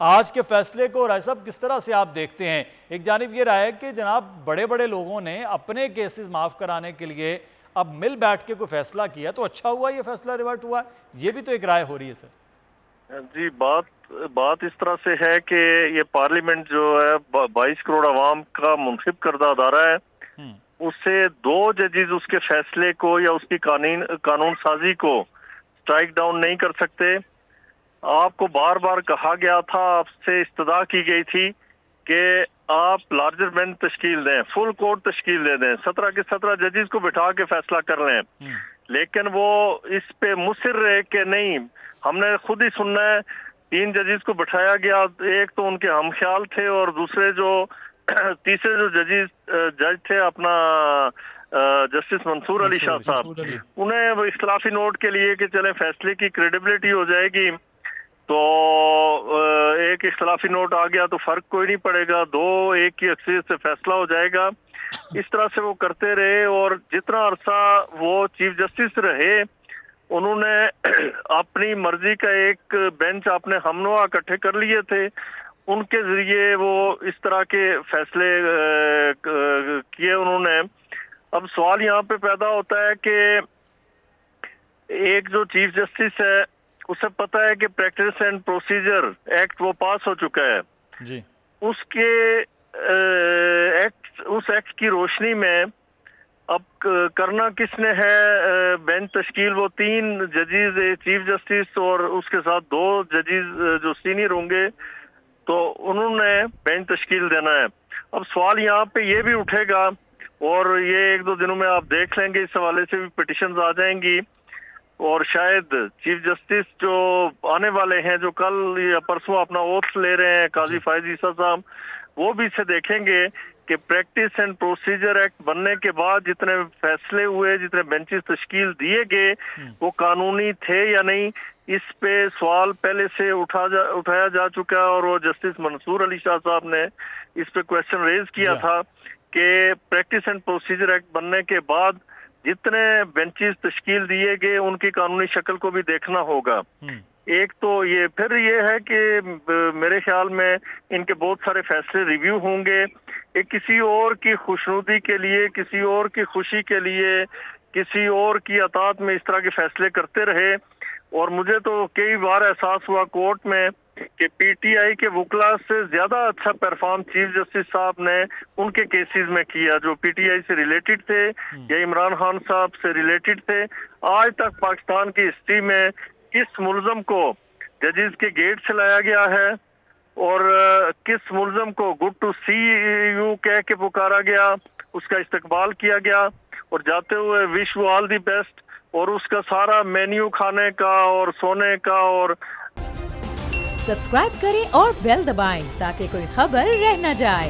آج کے فیصلے کو رائے صاحب کس طرح سے آپ دیکھتے ہیں؟ ایک جانب یہ رائے کہ جناب بڑے بڑے لوگوں نے اپنے کیسز معاف کرانے کے لیے اب مل بیٹھ کے کوئی فیصلہ کیا تو اچھا ہوا، یہ فیصلہ ریورٹ ہوا، یہ بھی تو ایک رائے ہو رہی ہے سر۔ جی بات اس طرح سے ہے کہ یہ پارلیمنٹ جو ہے 22 کروڑ عوام کا منتخب کردہ ادارہ ہے، اس سے 2 ججز اس کے فیصلے کو یا اس کی قانون سازی کو سٹرائک ڈاؤن نہیں کر سکتے۔ آپ کو بار بار کہا گیا تھا، آپ سے استدعا کی گئی تھی کہ آپ لارجر بینچ تشکیل دیں، فل کورٹ تشکیل دے دیں، 17 کے 17 ججز کو بٹھا کے فیصلہ کر لیں، لیکن وہ اس پہ مصر رہے کہ نہیں، ہم نے خود ہی سننا ہے۔ 3 ججز کو بٹھایا گیا، ایک تو ان کے ہم خیال تھے اور دوسرے جو تیسرے جو جج تھے اپنا جسٹس منصور علی شاہ صاحب، انہیں وہ اختلافی نوٹ کے لیے کہ چلے فیصلے کی کریڈیبلٹی ہو جائے گی، تو ایک اختلافی نوٹ آ گیا تو فرق کوئی نہیں پڑے گا، 2-1 کی اکثریت سے فیصلہ ہو جائے گا۔ اس طرح سے وہ کرتے رہے اور جتنا عرصہ وہ چیف جسٹس رہے، انہوں نے اپنی مرضی کا ایک بینچ اپنے ہم نوا اکٹھے کر لیے تھے، ان کے ذریعے وہ اس طرح کے فیصلے کیے انہوں نے۔ اب سوال یہاں پہ پیدا ہوتا ہے کہ ایک جو چیف جسٹس ہے اسے پتہ ہے کہ پریکٹس اینڈ پروسیجر ایکٹ وہ پاس ہو چکا ہے جی، اس کے اس ایکٹ کی روشنی میں اب کرنا کس نے ہے بینچ تشکیل، وہ 3 ججز، چیف جسٹس اور اس کے ساتھ 2 ججز جو سینئر ہوں گے، تو انہوں نے بینچ تشکیل دینا ہے۔ اب سوال یہاں پہ یہ بھی اٹھے گا اور یہ 1-2 دنوں میں آپ دیکھ لیں گے، اس حوالے سے بھی پٹیشنز آ جائیں گی، اور شاید چیف جسٹس جو آنے والے ہیں، جو کل یا پرسوں اپنا اوتھ لے رہے ہیں، قاضی فائز عیسیٰ صاحب، وہ بھی اسے دیکھیں گے کہ پریکٹس اینڈ پروسیجر ایکٹ بننے کے بعد جتنے فیصلے ہوئے، جتنے بینچز تشکیل دیے گئے، وہ قانونی تھے یا نہیں۔ اس پہ سوال پہلے سے اٹھایا جا چکا ہے، اور وہ جسٹس منصور علی شاہ صاحب نے اس پہ کویسچن ریز کیا تھا کہ پریکٹس اینڈ پروسیجر ایکٹ بننے کے بعد جتنے بینچز تشکیل دیے گئے ان کی قانونی شکل کو بھی دیکھنا ہوگا۔ ایک تو یہ پھر یہ ہے کہ میرے خیال میں ان کے بہت سارے فیصلے ریویو ہوں گے، ایک کسی اور کی خوشنودی کے لیے، کسی اور کی خوشی کے لیے، کسی اور کی اطاعت میں اس طرح کے فیصلے کرتے رہے۔ اور مجھے تو کئی بار احساس ہوا کورٹ میں کہ پی ٹی آئی کے وکلا سے زیادہ اچھا پرفارم چیف جسٹس صاحب نے ان کے کیسز میں کیا، جو پی ٹی آئی سے ریلیٹڈ تھے یا عمران خان صاحب سے ریلیٹڈ تھے۔ آج تک پاکستان کی ہسٹری میں کس ملزم کو ججز کے گیٹ سے لایا گیا ہے اور کس ملزم کو گڈ ٹو سی یو کہہ کے پکارا گیا، اس کا استقبال کیا گیا اور جاتے ہوئے wish you all the best, اور اس کا سارا مینیو کھانے کا اور سونے کا۔ اور سبسکرائب کریں اور بیل دبائیں تاکہ کوئی خبر رہ نہ جائے۔